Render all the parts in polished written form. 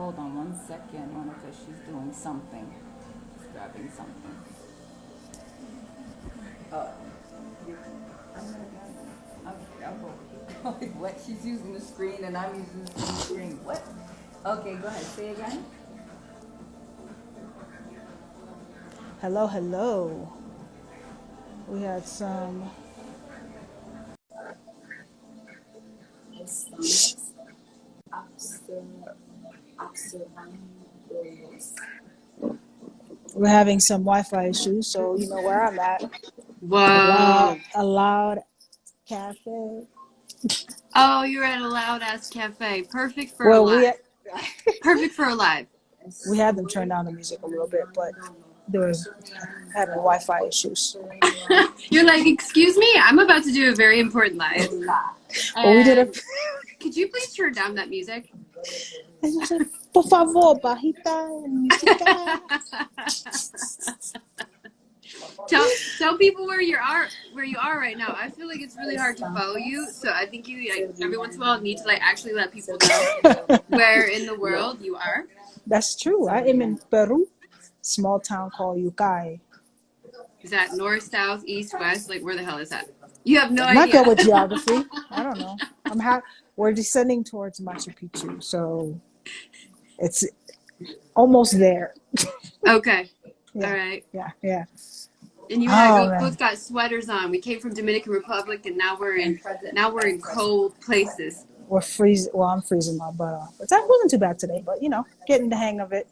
Hold on 1 second, Monica. She's doing something. She's grabbing something. Uh, I'm gonna go. What? She's using the screen and I'm using the same screen. What? Okay, go ahead. Say again. Hello, hello. We had some. We're having some Wi-Fi issues, so you know where I'm at. Whoa. A loud cafe. Oh, you're at a loud ass cafe. Well, Perfect for a live. we had them turn down the music a little bit, but there was having Wi-Fi issues. You're like, excuse me, I'm about to do a very important live. Well, we did a. Could you please turn down that music? Por favor, bajita música. Tell people where you are right now. I feel like it's really hard to follow you, so I think you like every once in a while need to like actually let people know where in the world you are. That's true. I am in Peru, small town called Yucay. Is that north, south, east, west? Like where the hell is that? You have no I'm not idea. good with geography. I don't know. We're descending towards Machu Picchu, so it's almost there. Okay. Yeah. All right. Yeah. And you and I both got sweaters on. We came from Dominican Republic, and now we're in cold places. We're freezing. Well, I'm freezing my butt off. But that wasn't too bad today, but getting the hang of it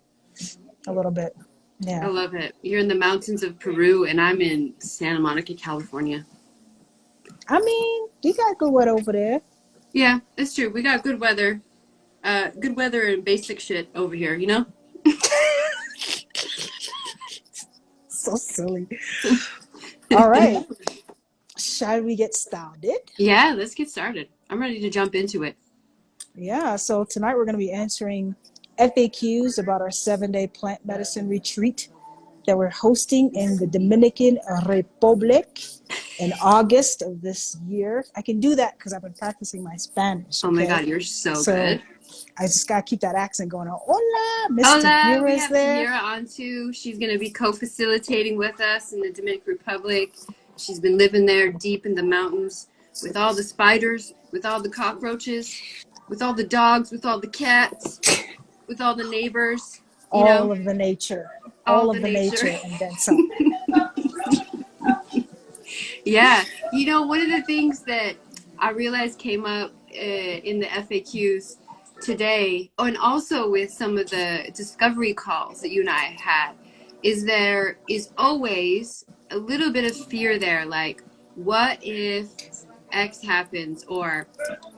a little bit. Yeah. I love it. You're in the mountains of Peru, and I'm in Santa Monica, California. I mean, you got good weather over there. Yeah, it's true. We got good weather. Good weather and basic shit over here, you know? So silly. All right. Shall we get started? Yeah, let's get started. I'm ready to jump into it. Yeah, so tonight we're going to be answering FAQs about our 7-day plant medicine retreat that we're hosting in the Dominican Republic in August of this year. I can do that because I've been practicing my Spanish. Okay? Oh my God, you're so good. I just got to keep that accent going on. Hola, Miss Hola, we have there. Tahira on too. She's going to be co-facilitating with us in the Dominican Republic. She's been living there deep in the mountains with all the spiders, with all the cockroaches, with all the dogs, with all the cats, with all the neighbors. All of the nature. All of the nature and then some. Yeah. One of the things that I realized came up in the FAQs today, and also with some of the discovery calls that you and I had, is there is always a little bit of fear there. Like, what if X happens? Or,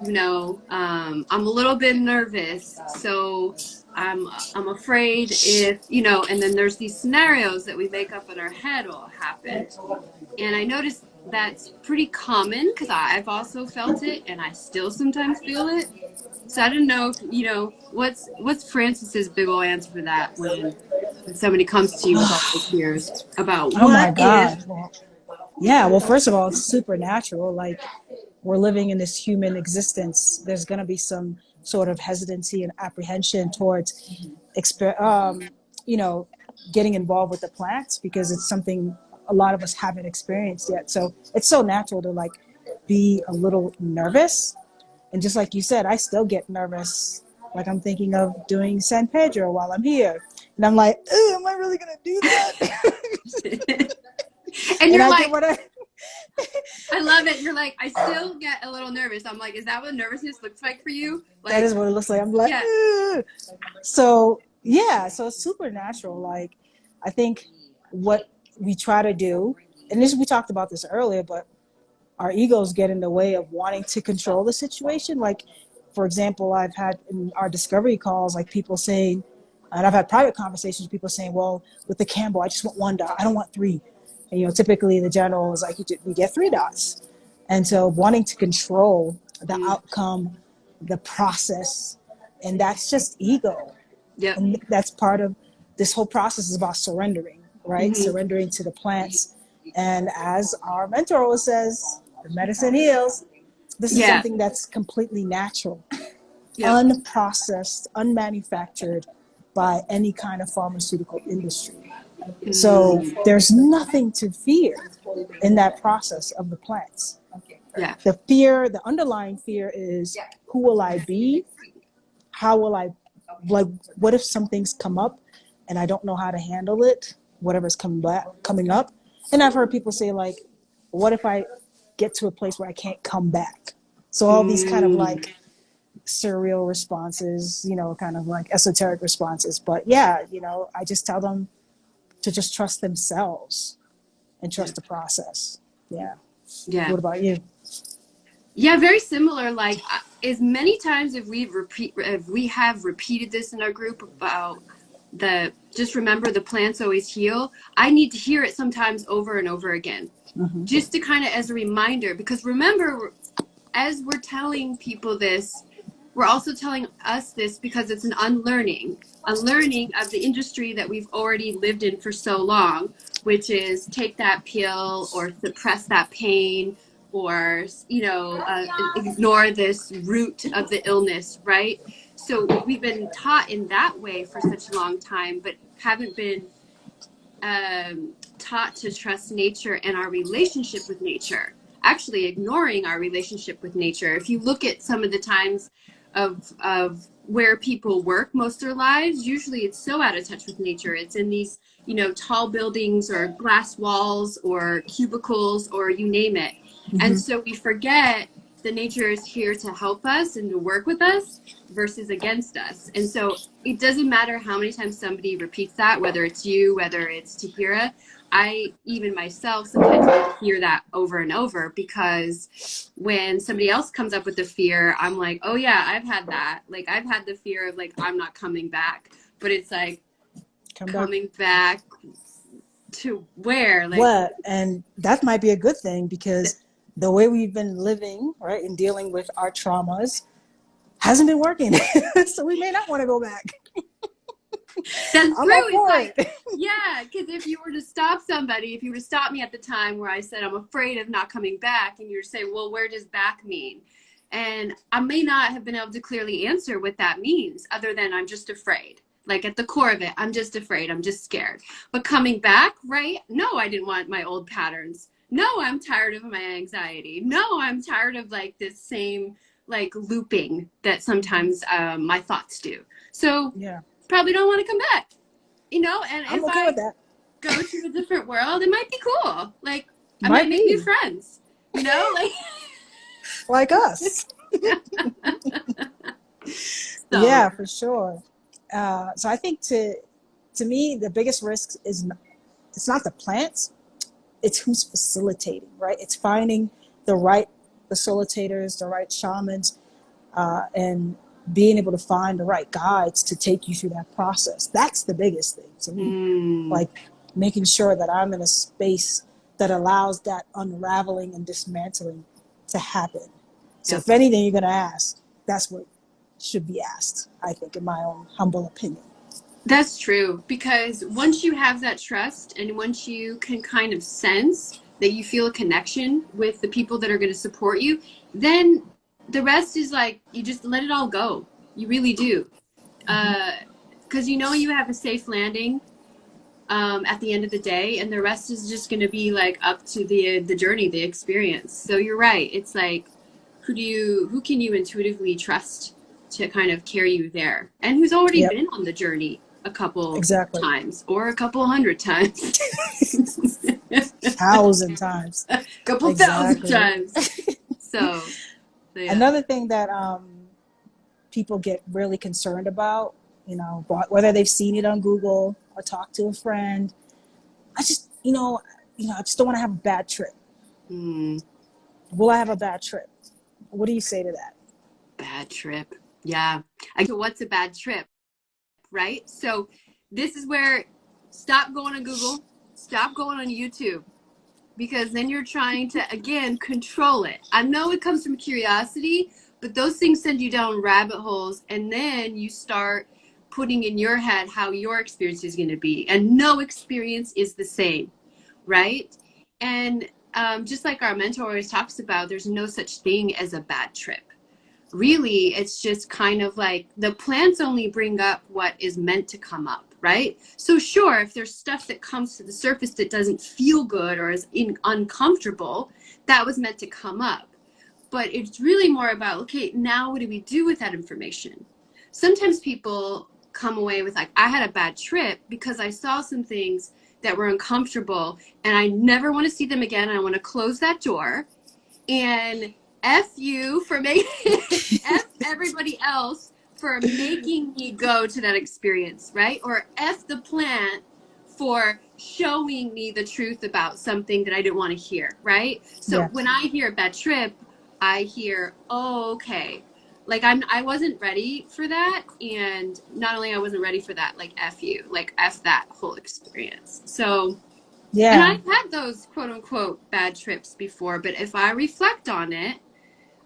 I'm a little bit nervous. So I'm afraid if, and then there's these scenarios that we make up in our head will happen. And I noticed that's pretty common because I've also felt it and I still sometimes feel it. So I didn't know if, what's Francis's big ol' answer for that when somebody comes to you with all those fears about what my God. if? Well, first of all, it's supernatural. Like, we're living in this human existence. There's going to be some sort of hesitancy and apprehension towards, getting involved with the plants because it's something a lot of us haven't experienced yet. So it's so natural to be a little nervous. And just like you said, I still get nervous. Like, I'm thinking of doing San Pedro while I'm here. And I'm like, am I really going to do that? And you're like, I love it. You're like, I still get a little nervous. I'm like, is that what nervousness looks like for you? Like, that is what it looks like. I'm like, yeah. So it's supernatural. Like, I think what we try to do, and we talked about this earlier, but our egos get in the way of wanting to control the situation. Like, for example, I've had in our discovery calls, like people saying, and I've had private conversations with people saying, well, with the Campbell, I just want 1 dot. I don't want 3. And, typically the general is like, we get 3 dots. And so wanting to control the outcome, the process, and that's just ego. Yep. And that's part of this whole process is about surrendering, right? Mm-hmm. Surrendering to the plants. And as our mentor always says, the medicine heals. This is something that's completely natural. Yep. unprocessed, unmanufactured by any kind of pharmaceutical industry. So Mm, there's nothing to fear in that process of the plants. yeah. The fear, the underlying fear is, who will I be? How will I, like, what if some things come up and I don't know how to handle it, whatever's coming up? And I've heard people say, like, what if I get to a place where I can't come back? So all these kind of Mm, like surreal responses, you know, kind of like esoteric responses. But yeah, you know, I just tell them to just trust themselves and yeah. trust the process. Yeah. Yeah. What about you? Yeah, very similar. Like as many times if we have repeated this in our group about the just remember the plants always heal. I need to hear it sometimes over and over again, Mm-hmm. just to kind of as a reminder. Because remember, as we're telling people this, we're also telling us this because it's an unlearning of the industry that we've already lived in for so long, which is take that pill or suppress that pain or, you know, ignore this root of the illness, right? So we've been taught in that way for such a long time, but haven't been taught to trust nature and our relationship with nature, actually ignoring our relationship with nature. If you look at some of the times of where people work most of their lives, usually it's so out of touch with nature. It's in these, you know, tall buildings or glass walls or cubicles or you name it. And Mm-hmm. so we forget that nature is here to help us and to work with us versus against us. And so it doesn't matter how many times somebody repeats that, whether it's you, whether it's Tahira. I, even myself, sometimes hear that over and over because when somebody else comes up with the fear, I'm like, oh yeah, I've had that. Like I've had the fear of like, I'm not coming back, but it's like coming back to where? Like, What? And that might be a good thing, because the way we've been living, right, and dealing with our traumas hasn't been working. So we may not want to go back. that's I'm up true. It's for like, it. yeah, because if you were to stop somebody, if you were to stop me at the time where I said I'm afraid of not coming back, and you're to say, well, where does back mean? And I may not have been able to clearly answer what that means, other than I'm just afraid. Like at the core of it, I'm just afraid. I'm just scared. But coming back, right? No, I didn't want my old patterns. No, I'm tired of my anxiety. No, I'm tired of like this same like looping that sometimes my thoughts do. So Yeah, probably don't want to come back, you know. And I'm if okay I with that. go to a different world, it might be cool. Like I might Might make new be friends, you know, like like us. so. Yeah, for sure. So I think to me, the biggest risk is it's not the plants, it's who's facilitating, right? It's finding the right facilitators, the right shamans, and being able to find the right guides to take you through that process. That's the biggest thing to me. Mm, Like making sure that I'm in a space that allows that unraveling and dismantling to happen. So yep. if anything you're going to ask, that's what should be asked, I think, in my own humble opinion. That's true, because once you have that trust and once you can kind of sense that you feel a connection with the people that are going to support you, then the rest is like you just let it all go. You really do. Mm-hmm. Because you know you have a safe landing at the end of the day, and the rest is just going to be like up to the journey, the experience. So you're right. It's like who can you intuitively trust to kind of carry you there, and who's already Yep, been on the journey a couple exactly. times or a couple hundred times, 1,000 times. a couple thousand Exactly. times. So yeah. Another thing that people get really concerned about, you know, whether they've seen it on Google or talked to a friend, I just, I just don't want to have a bad trip. Mm, Will I have a bad trip? What do you say to that? bad trip. Yeah. So what's a bad trip? Right? So this is where stop going on Google, stop going on YouTube, because then you're trying to, again, control it. I know it comes from curiosity, but those things send you down rabbit holes, and then you start putting in your head how your experience is going to be. And no experience is the same, right? And just like our mentor always talks about, there's no such thing as a bad trip. really it's just kind of like the plants only bring up what is meant to come up, right? So sure, if there's stuff that comes to the surface that doesn't feel good or is uncomfortable, that was meant to come up. But it's really more about, okay, now what do we do with that information? Sometimes people come away with like, I had a bad trip because I saw some things that were uncomfortable and I never want to see them again. I want to close that door. And F you for making F everybody else for making me go to that experience, right? Or F the plant for showing me the truth about something that I didn't want to hear, right? So Yeah. when I hear a bad trip, I hear, oh, okay. Like I wasn't ready for that. And not only I wasn't ready for that, like F you, like F that whole experience. So Yeah. and I've had those quote unquote bad trips before, but if I reflect on it,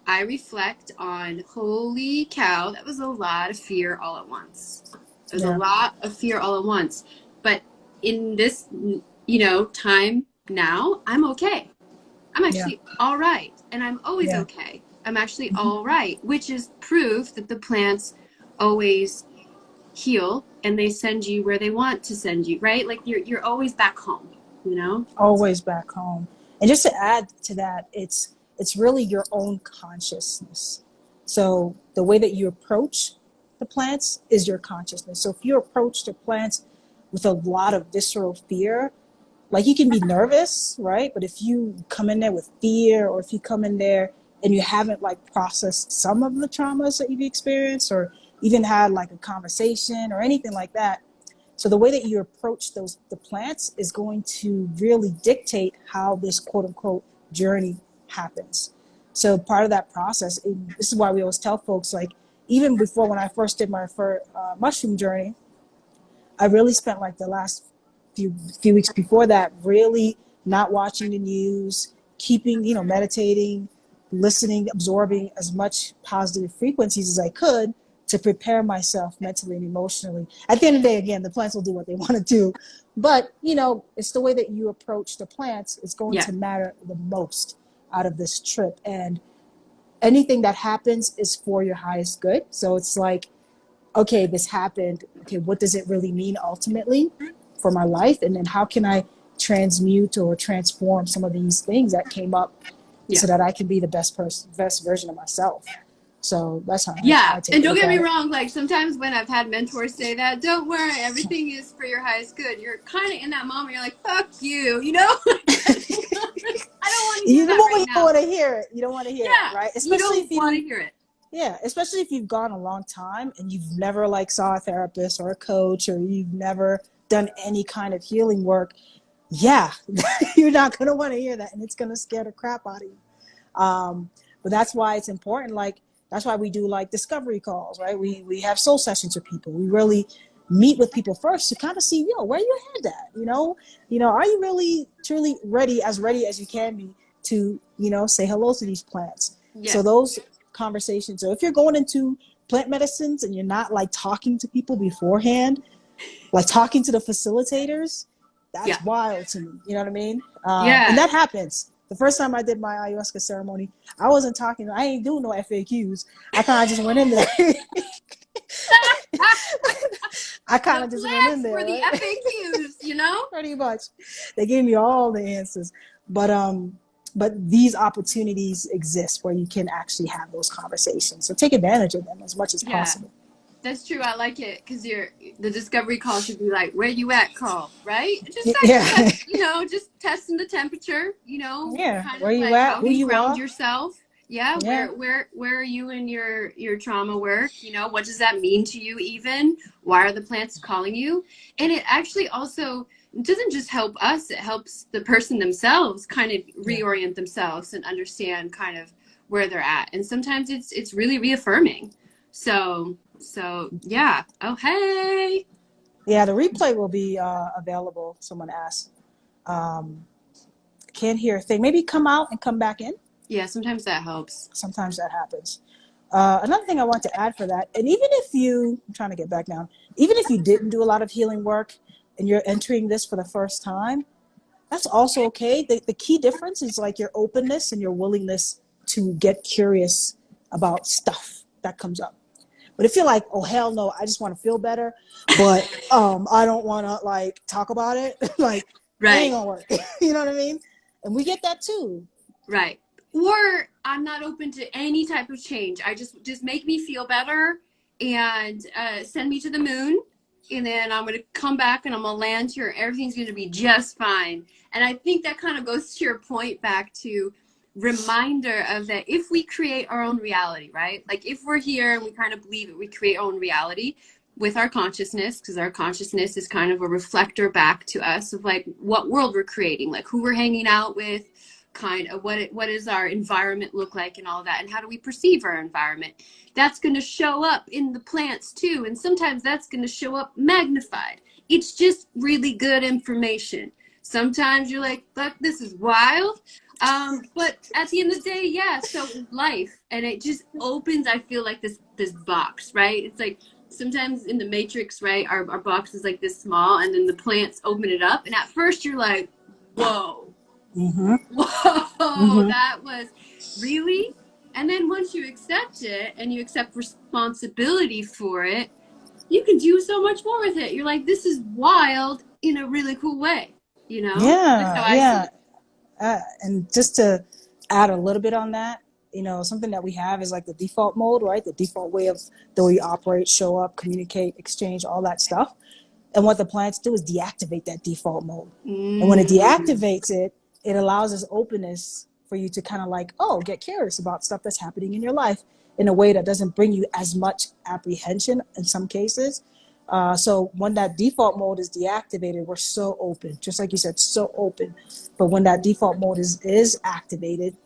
I reflect on, holy cow, that was a lot of fear all at once. It was a lot of fear all at once. But in this, time now, I'm okay. I'm actually all right. And I'm always okay. I'm actually all right, which is proof that the plants always heal and they send you where they want to send you, right? Like you're always back home, Always back home. And just to add to that, it's really your own consciousness. So the way that you approach the plants is your consciousness. So if you approach the plants with a lot of visceral fear, like you can be nervous, right? But if you come in there with fear, or if you come in there and you haven't like processed some of the traumas that you've experienced, or even had like a conversation or anything like that, so the way that you approach the plants is going to really dictate how this quote unquote journey happens. So part of that process, this is why we always tell folks, like even before when I first did my first mushroom journey, I really spent like the last few weeks before that really not watching the news, keeping, meditating, listening, absorbing as much positive frequencies as I could to prepare myself mentally and emotionally. At the end of the day, again, the plants will do what they want to do. But, it's the way that you approach the plants is going to matter the most out of this trip. And anything that happens is for your highest good. So it's like, okay, this happened. Okay, what does it really mean ultimately for my life? And then how can I transmute or transform some of these things that came up so that I can be the best version of myself? So that's how I take it. And don't get me wrong, like sometimes when I've had mentors say that, don't worry, everything is for your highest good, you're kind of in that moment, you're like, fuck you, I don't want to hear that right now. You don't want to hear it. You don't want to hear it, right? Especially if you don't want to hear it. Yeah, especially if you've gone a long time and you've never like saw a therapist or a coach, or you've never done any kind of healing work. Yeah, you're not going to want to hear that, and it's going to scare the crap out of you. But that's why it's important. Like, that's why we do like discovery calls, right? We have soul sessions with people. We really meet with people first to kind of see, where your head at, are you really truly ready as you can be to, say hello to these plants? Yes. So those conversations. So if you're going into plant medicines and you're not like talking to people beforehand, like talking to the facilitators, that's wild to me. You know what I mean? And that happens. The first time I did my ayahuasca ceremony, I wasn't talking. I ain't doing no FAQs. I kind of just went in there. I kind of just went in there. For the FAQs, Pretty much. They gave me all the answers. But these opportunities exist where you can actually have those conversations. So take advantage of them as much as possible. That's true. I like it because the discovery call should be like, where you at call, right? Just like, just testing the temperature, kind where of you like at, how who you ground are. yourself. Where are you in your trauma work? What does that mean to you even? Why are the plants calling you? And it actually also doesn't just help us, it helps the person themselves kind of reorient themselves and understand kind of where they're at. And sometimes it's really reaffirming. So yeah. Oh, hey. Yeah, the replay will be available. Someone asked. Can't hear a thing. Maybe come out and come back in. Yeah, sometimes that helps. Sometimes that happens. Another thing I want to add for that, and even if I'm trying to get back now, even if you didn't do a lot of healing work and you're entering this for the first time, that's also okay. The key difference is like your openness and your willingness to get curious about stuff that comes up. But if you're like, oh hell no, I just want to feel better, but I don't want to like talk about it, like it ain't Right. gonna work. You know what I mean? And we get that too. Right. Or I'm not open to any type of change. I just make me feel better and send me to the moon. And then I'm going to come back and I'm going to land here. Everything's going to be just fine. And I think that kind of goes to your point back to reminder of that if we create our own reality, right? Like if we're here and we kind of believe that we create our own reality with our consciousness, because our consciousness is kind of a reflector back to us of like what world we're creating, like who we're hanging out with, kind of what does our environment look like and all that, and how do we perceive our environment. That's going to show up in the plants too, and sometimes that's going to show up magnified. It's just really good information. Sometimes you're like, fuck, this is wild, but at the end of the day, yeah, so is life. And it just opens, I feel like this box, right? It's like sometimes in the Matrix, right, our box is like this small, and then the plants open it up, and at first you're like, whoa. Mm-hmm. Whoa, that was really? And then once you accept it and you accept responsibility for it, you can do so much more with it. You're like, this is wild in a really cool way, you know? That's how I see it. And just to add a little bit on that, you know, something that we have is like the default mode, right? The default way of the way we operate, show up, communicate, exchange, all that stuff. And what the plants do is deactivate that default mode. And when it deactivates it, it allows this openness for you to kind of like, oh, get curious about stuff that's happening in your life in a way that doesn't bring you as much apprehension in some cases. So when that default mode is deactivated, we're so open, just like you said, so open. But when that default mode is activated,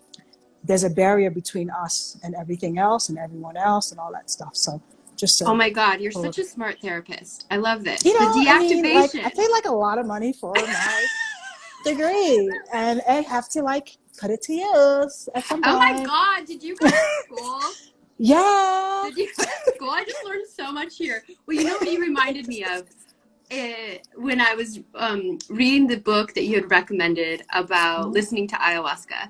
there's a barrier between us and everything else and everyone else and all that stuff. So just oh my God, you're such a smart therapist. I love this. You know, the deactivation. I mean, like, I paid like a lot of money for my degree, and I have to like put it to use at some point. Oh my God, did you go to school? Yeah. Did you go to school? I just learned so much here. Well, you know what you reminded me of? When I was reading the book that you had recommended about listening to ayahuasca.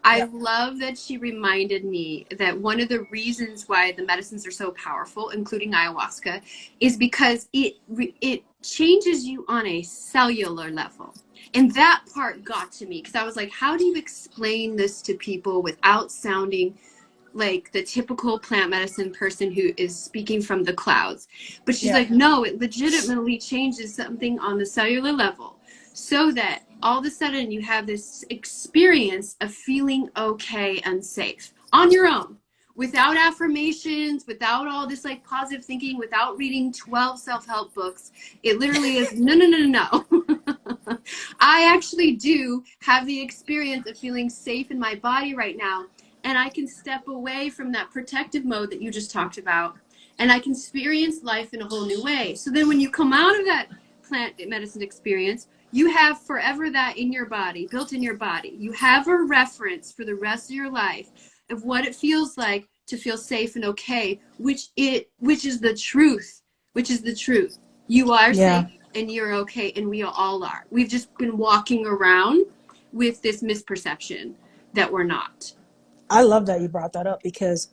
I love that she reminded me that one of the reasons why the medicines are so powerful, including ayahuasca, is because it changes you on a cellular level. And that part got to me because I was like, how do you explain this to people without sounding like the typical plant medicine person who is speaking from the clouds? But she's like, no, it legitimately changes something on the cellular level so that all of a sudden you have this experience of feeling okay and safe on your own, without affirmations, without all this like positive thinking, without reading 12 self-help books. It literally is no. I actually do have the experience of feeling safe in my body right now. And I can step away from that protective mode that you just talked about. And I can experience life in a whole new way. So then when you come out of that plant medicine experience, you have forever that in your body, built in your body. You have a reference for the rest of your life of what it feels like to feel safe and okay, which is the truth, You are safe and you're okay, and we all are. We've just been walking around with this misperception that we're not. I love that you brought that up because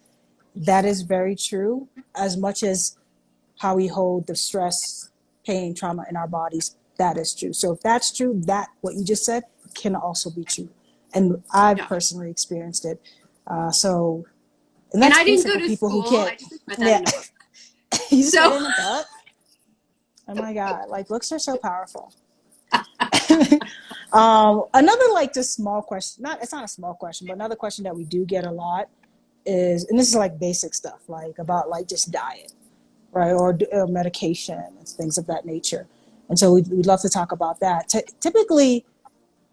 that is very true. As much as how we hold the stress, pain, trauma in our bodies, that is true. So if that's true, that what you just said can also be true. And I've personally experienced it. And that's and I didn't for go to people school. Who can't. I just read that in a book. You just read in a book? Oh my God, like books are so powerful. Another like just small question, it's not a small question, but another question that we do get a lot is, and this is like basic stuff, like about like just diet, right? Or medication and things of that nature. And so we'd love to talk about that. Typically,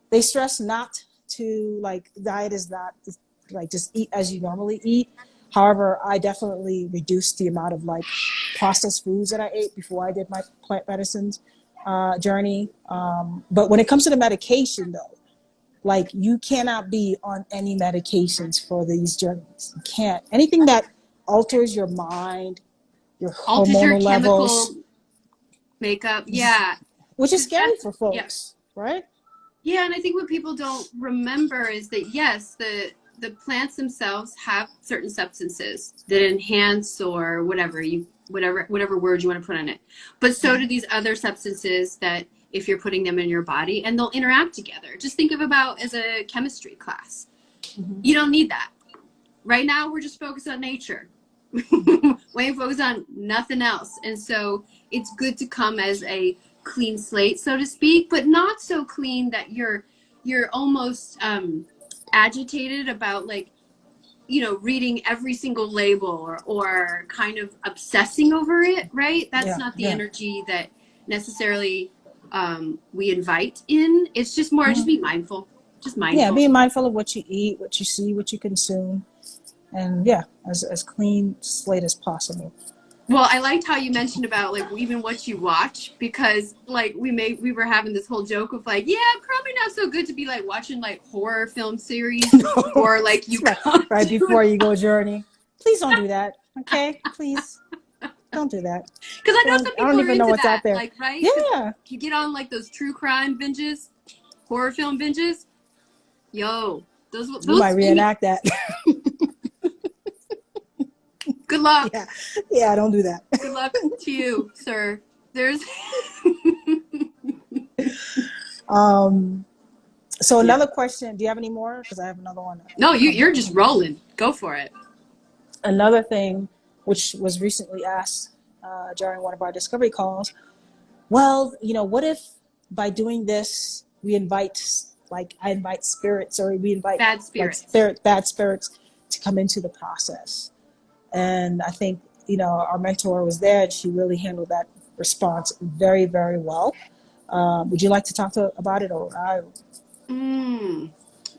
they stress not to like, diet is not like just eat as you normally eat. However, I definitely reduced the amount of like processed foods that I ate before I did my plant medicines journey. But when it comes to the medication though, like you cannot be on any medications for these journeys. You can't. Anything that alters your mind, your hormonal levels, makeup, which is scary for folks, right? Yeah, and I think what people don't remember is that yes, the plants themselves have certain substances that enhance or whatever word you want to put on it. But so do these other substances that if you're putting them in your body, and they'll interact together. Just think of about as a chemistry class. You don't need that. Right now, we're just focused on nature. We ain't focused on nothing else. And so it's good to come as a clean slate, so to speak, but not so clean that you're almost agitated about, like, you know, reading every single label or kind of obsessing over it, right? That's not the energy that necessarily we invite in. It's just more, just be mindful. Just mindful. Yeah, being mindful of what you eat, what you see, what you consume. And as clean slate as possible. Well, I liked how you mentioned about, like, even what you watch, because, like, we were having this whole joke of, like, yeah, probably not so good to be, like, watching, like, horror film series or, like, you right before you go journey. Please don't do that, okay? Please don't do that. Because I know some people I don't are even know into what's that, out there. like, right? Yeah. You get on, like, those true crime binges, horror film binges. Yo, those You might reenact that. Good luck. Yeah, don't do that. Good luck to you, sir. There's so another question, do you have any more? Because I have another one. No, you're just rolling. Go for it. Another thing which was recently asked during one of our discovery calls, well, you know, what if by doing this we invite, like, I invite spirits, or we invite bad spirits, like bad spirits to come into the process? And I think, you know, our mentor was there, and she really handled that response very, very well. Would you like to talk about it, or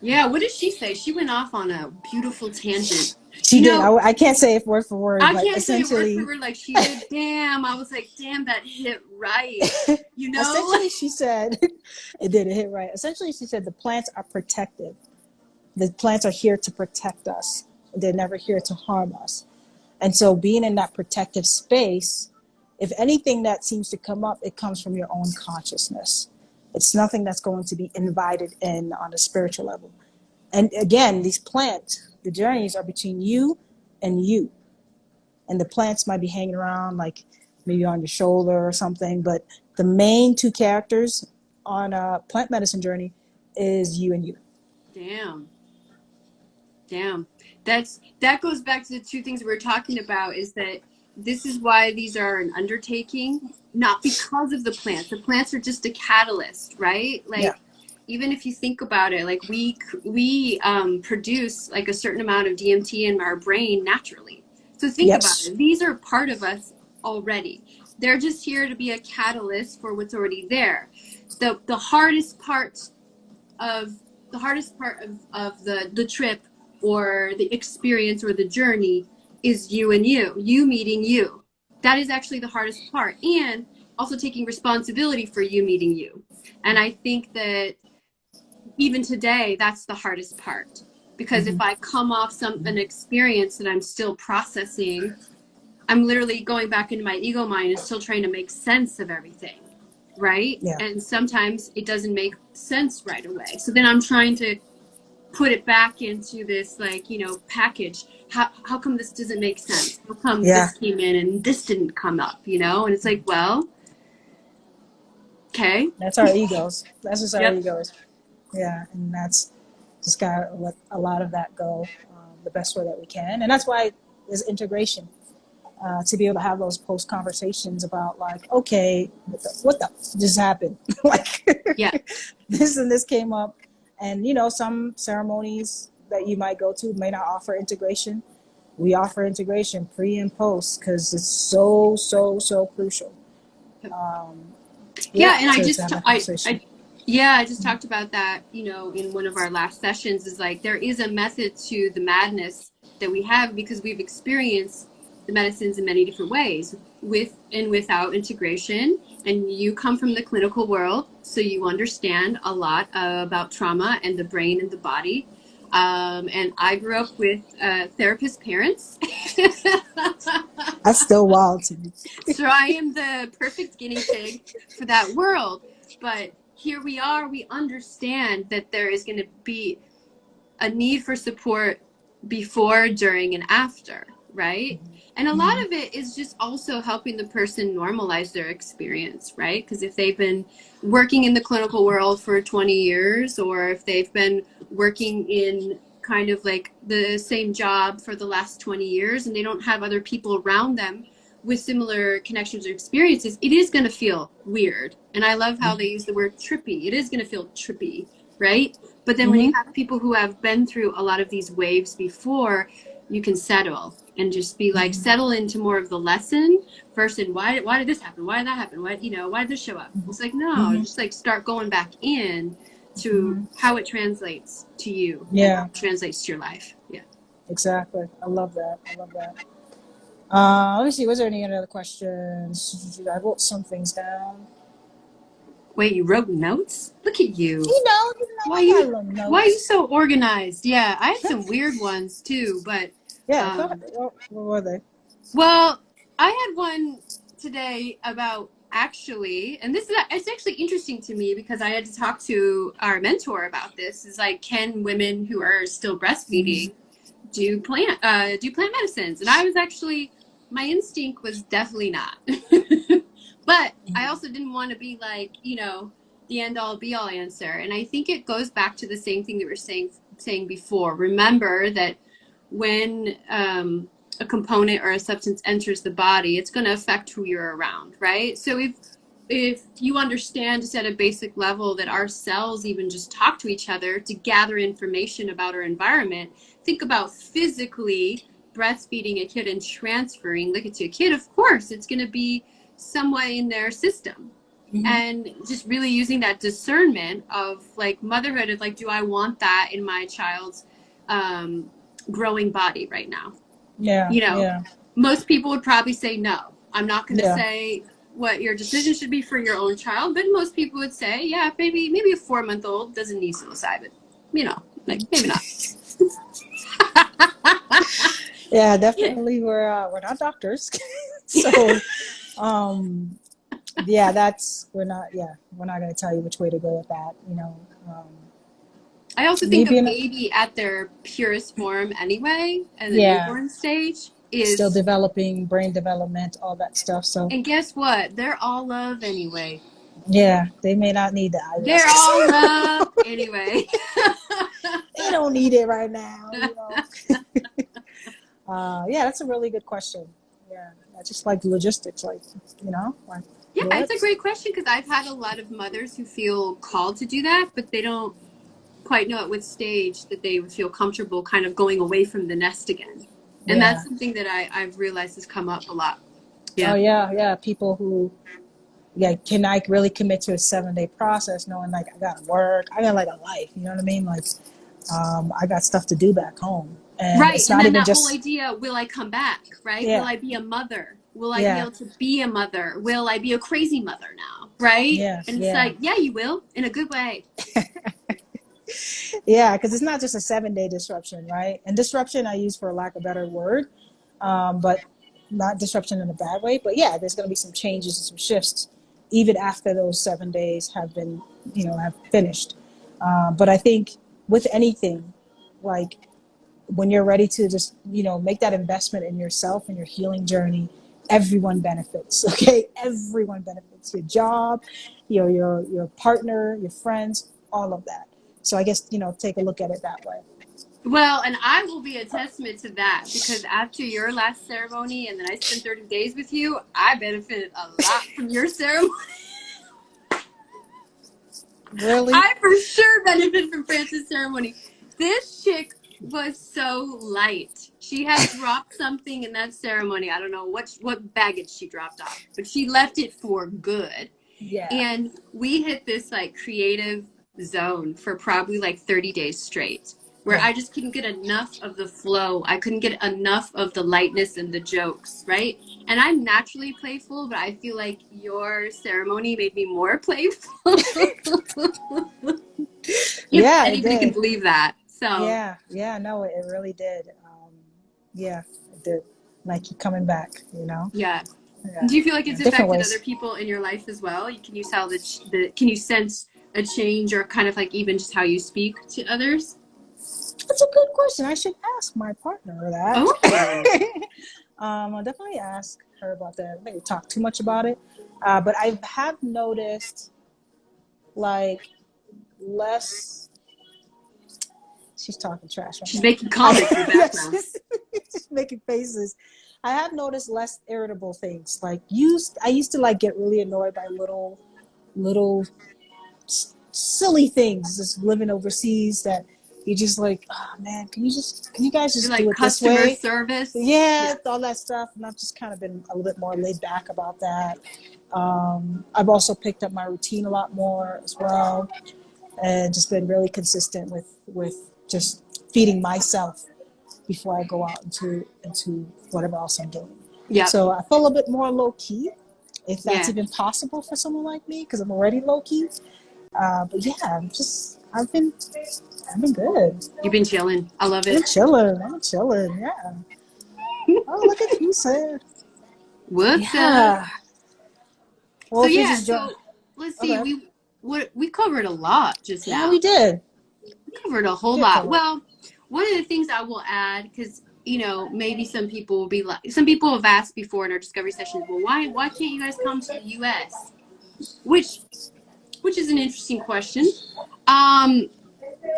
Yeah, what did she say? She went off on a beautiful tangent. She did. I can't say it word for word. I but can't say essentially, word for word like she did. Damn, I was like, damn, that hit right. You know? Essentially, she said, it hit right. Essentially, she said the plants are protective. The plants are here to protect us. They're never here to harm us. And so being in that protective space, if anything that seems to come up, it comes from your own consciousness. It's nothing that's going to be invited in on a spiritual level. And again, these plants, the journeys are between you and you. And the plants might be hanging around, like maybe on your shoulder or something. But the main two characters on a plant medicine journey is you and you. Damn. That goes back to the two things we were talking about, is that this is why these are an undertaking, not because of the plants. The plants are just a catalyst, right? Like, even if you think about it, like we produce like a certain amount of DMT in our brain naturally. So think about it. These are part of us already. They're just here to be a catalyst for what's already there. The hardest part of the trip or the experience or the journey is you and you meeting you. That is actually the hardest part, and also taking responsibility for you meeting you. And I think that even today, that's the hardest part, because if I come off an experience that I'm still processing, I'm literally going back into my ego mind and still trying to make sense of everything, right? And sometimes it doesn't make sense right away. So then I'm trying to put it back into this, like, you know, package. How come this doesn't make sense? How come this came in and this didn't come up, you know? And it's like, well, okay. That's our egos. That's just our egos. Yeah, and that's just got to let a lot of that go the best way that we can. And that's why there's integration, to be able to have those post conversations about, like, okay, what the just happened? Like, this and this came up. And, you know, some ceremonies that you might go to may not offer integration. We offer integration pre and post, because it's so crucial. And I just talked about that, you know, in one of our last sessions, is like, there is a method to the madness that we have, because we've experienced the medicines in many different ways, with and without integration. And you come from the clinical world, so you understand a lot about trauma and the brain and the body. And I grew up with therapist parents. That's still wild to me. So I am the perfect guinea pig for that world. But here we are, we understand that there is going to be a need for support before, during, and after, right? And a lot of it is just also helping the person normalize their experience, right? Because if they've been working in the clinical world for 20 years, or if they've been working in kind of like the same job for the last 20 years and they don't have other people around them with similar connections or experiences, it is going to feel weird. And I love how they use the word trippy. It is going to feel trippy, right? But then when you have people who have been through a lot of these waves before, you can settle and just be like, settle into more of the lesson versus why did this happen? Why did that happen? Why did this show up? It's like, no, just like start going back in to how it translates to you. Yeah. And how it translates to your life. Yeah. Exactly. I love that. Let me see. Was there any other questions? I wrote some things down. Wait, you wrote notes? Look at you. You know, Why are you so organized? Yeah, I had some weird ones too, but yeah. Go ahead. What were they? well, I had one today about actually, and it's actually interesting to me because I had to talk to our mentor about this. Is like, can women who are still breastfeeding do plant medicines? And I was actually, my instinct was definitely not. But I also didn't want to be like, the end all be all answer. And I think it goes back to the same thing that we were saying before. Remember that when a component or a substance enters the body, it's going to affect who you're around, right? So if you understand just at a basic level that our cells even just talk to each other to gather information about our environment, think about physically breastfeeding a kid and transferring liquid to a kid. Of course, it's going to be somewhat in their system. And just really using that discernment of like motherhood of like, do I want that in my child's growing body right now? Yeah. Most people would probably say no. I'm not going to say what your decision should be for your own child, but most people would say, yeah, maybe a 4-month-old doesn't need psilocybin. Like maybe not. Yeah, definitely. We're not doctors, so we're not going to tell you which way to go with that. I also think a baby at their purest form anyway, and the newborn stage is still developing, brain development, all that stuff. So, and guess what? They're all love anyway. Yeah, they may not need the ayahuasca. They're all love anyway. They don't need it right now. Yeah, that's a really good question. Yeah, just like logistics, Yeah, it's a great question because I've had a lot of mothers who feel called to do that, but they don't quite know at what stage that they would feel comfortable kind of going away from the nest again. And that's something that I've realized has come up a lot. Yeah. Oh, yeah. People who, can I really commit to a 7-day process knowing like I got work, I got like a life, you know what I mean? Like, I got stuff to do back home. And right. It's and not then even that just... whole idea, will I come back, right? Yeah. Will I be a mother? Will I be able to be a mother? Will I be a crazy mother now, right? Yeah. And it's like, yeah, you will, in a good way. Yeah, because it's not just a 7-day disruption, right? And disruption I use for lack of a better word, but not disruption in a bad way. But yeah, there's going to be some changes and some shifts even after those 7 days have been, have finished. But I think with anything, like when you're ready to just, make that investment in yourself and your healing journey, everyone benefits. Okay, everyone benefits. Your job, your partner, your friends, all of that. So I guess, take a look at it that way. Well, and I will be a testament to that because after your last ceremony and then I spent 30 days with you, I benefited a lot from your ceremony. Really? I for sure benefited from Frances' ceremony. This chick was so light. She had dropped something in that ceremony. I don't know what baggage she dropped off, but she left it for good. Yeah. And we hit this like creative zone for probably like 30 days straight where I just couldn't get enough of the flow. I couldn't get enough of the lightness and the jokes, right? And I'm naturally playful, but I feel like your ceremony made me more playful. Yeah, anybody can believe that. So no, it really did. It did. Like keep coming back, Yeah. Do you feel like it's affected other people in your life as well? Can you tell can you sense a change or kind of like even just how you speak to others? I question. I should ask my partner that. Oh, I'll definitely ask her about that. I think we talked too much about it. But I have noticed like less. She's talking trash right she's now. making comments in the Yeah, background. she's making faces. I have noticed less irritable things. Like I used to like get really annoyed by little silly things. Just living overseas, that you just like, oh man, can you guys You're just do like it this customer way? service. Yeah, Yeah. all that stuff. And I've just kind of been a little bit more laid back about that. I've also picked up my routine a lot more as well, and just been really consistent with just feeding myself before I go out into whatever else I'm doing. Yep. So I feel a bit more low key, if that's Yeah. even possible for someone like me, because I'm already low key. But yeah, I've been good. You've been chilling. I love I've been it. chilling. I'm chilling. Yeah. Oh, look at you, said. What's up? Yeah. So Well, if you yeah, just join, so let's see. okay. We covered a lot just Yeah, now. we did. We covered a We whole did lot. cover it. Well, one of the things I will add, because maybe some people will be like, some people have asked before in our discovery sessions, well, why can't you guys come to the U.S.? Which is an interesting question.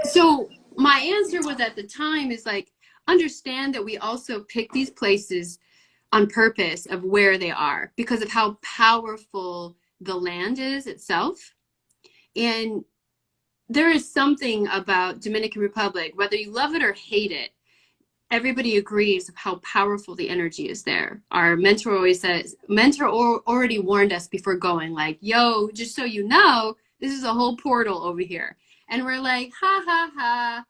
So my answer was at the time is like, understand that we also pick these places on purpose of where they are because of how powerful the land is itself. And there is something about Dominican Republic, whether you love it or hate it, everybody agrees of how powerful the energy is there. Our mentor always says, already warned us before going, like, yo, just so you know, this is a whole portal over here. And we're like, ha, ha, ha,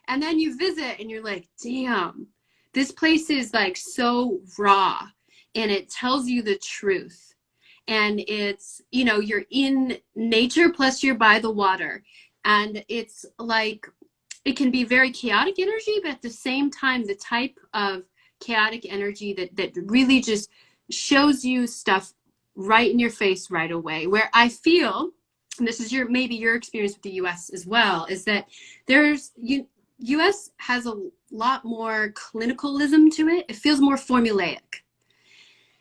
And then you visit and you're like, damn, this place is like so raw and it tells you the truth. And it's, you're in nature, plus you're by the water. And it's like, it can be very chaotic energy, but at the same time, the type of chaotic energy that really just shows you stuff right in your face right away. Where I feel, and this is maybe your experience with the US as well, is that US has a lot more clinicalism to it. It feels more formulaic.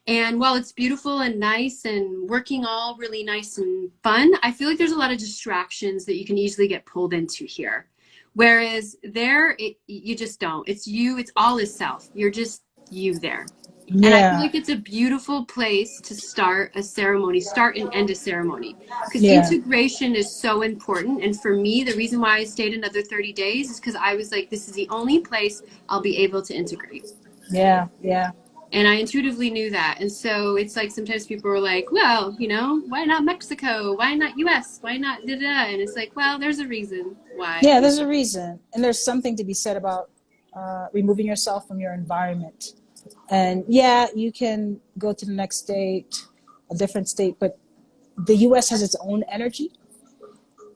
And while it's beautiful and nice and working all really nice and fun, I feel like there's a lot of distractions that you can easily get pulled into here. Whereas there, you just don't. It's you. It's all is self. You're just you there. And I feel Yeah. like it's a beautiful place to start a ceremony, start and end a ceremony. Because Yeah. integration is so important. And for me, the reason why I stayed another 30 days is because I was like, this is the only place I'll be able to integrate. Yeah. Yeah. And I intuitively knew that. And so it's like sometimes people are like, well, why not Mexico? Why not US? Why not da-da? And it's like, well, there's a reason why. Yeah, there's a reason. And there's something to be said about removing yourself from your environment. And yeah, you can go to the next state, a different state, but the US has its own energy,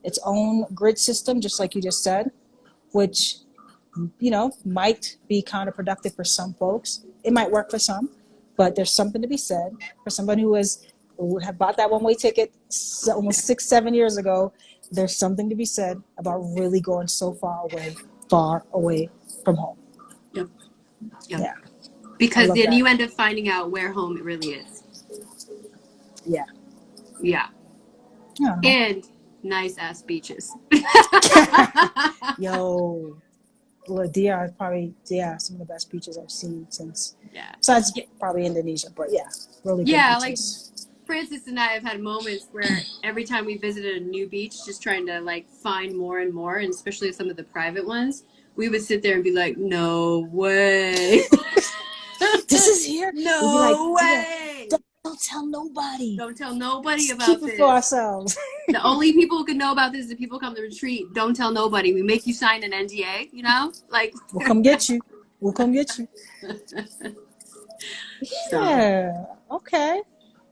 its own grid system, just like you just said, which, might be counterproductive for some folks. It might work for some, but there's something to be said for somebody who had bought that one-way ticket almost 6-7 years ago. There's something to be said about really going so far away from home. Yep. Yeah. Because then that. you end up finding out where home really is. Yeah. Yeah. Yeah. And nice ass beaches. Yo. Well, DR is probably some of the best beaches I've seen since. Yeah. Besides probably Indonesia, but yeah, really good beaches. Like Francis and I have had moments where every time we visited a new beach, just trying to like find more and more, and especially some of the private ones, we would sit there and be like, "No way, this is here. No way! Don't tell nobody. Don't tell nobody Just about keep this. It for ourselves." The only people who can know about this is the people who come to the retreat. Don't tell nobody. We make you sign an NDA, like. We'll come get you. Yeah. Okay.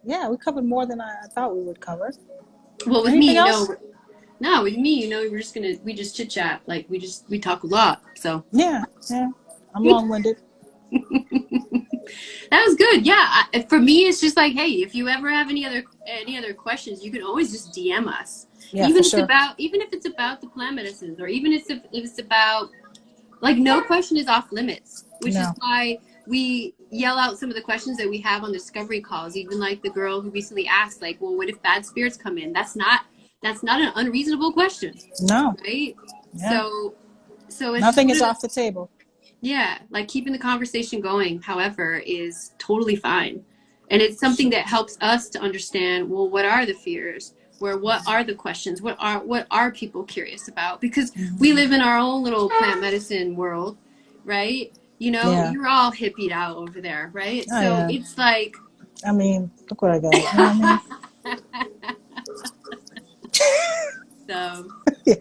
Yeah, we covered more than I thought we would cover. Well, with Anything me, else? No, with me, we just chit chat. Like we talk a lot. So yeah, I'm long-winded. That was good. Yeah, for me, it's just like, hey, if you ever have any other questions, you can always just DM us. Yeah, even for sure. Even if it's about the plant medicines, or even if it's about Like no question is off limits, which is No. why we yell out some of the questions that we have on discovery calls. Even like the girl who recently asked, like, well, what if bad spirits come in? That's not an unreasonable question, No. right? Yeah. So it's Nothing just is off the table. yeah, like keeping the conversation going, however, is totally fine. And it's something that helps us to understand, well, what are the fears? What are the questions? What are people curious about? Because we live in our own little plant medicine world, right? You know, Yeah. you're all hippied out over there, right? Oh, So yeah. it's like I mean, look what I got. You know what I so mean? Yeah.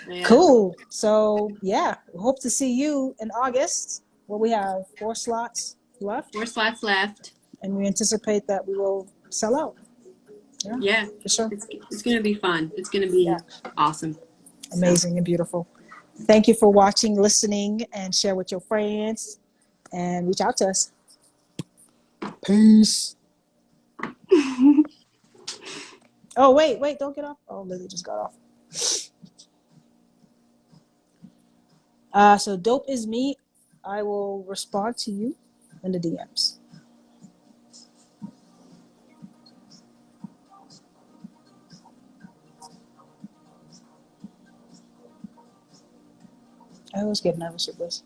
yeah. Cool. So yeah, hope to see you in August. Well, we have 4 slots left, 4 slots left. and we anticipate that we will sell out. Yeah, Yeah. for sure. It's gonna be fun. It's gonna Yeah, be awesome. amazing and beautiful. Thank you for watching, listening, and share with your friends, and reach out to us. Peace. Oh, wait, don't get off. Oh, Lily just got off. So dope is me. I will respond to you in the DMs. I always get nervous with this.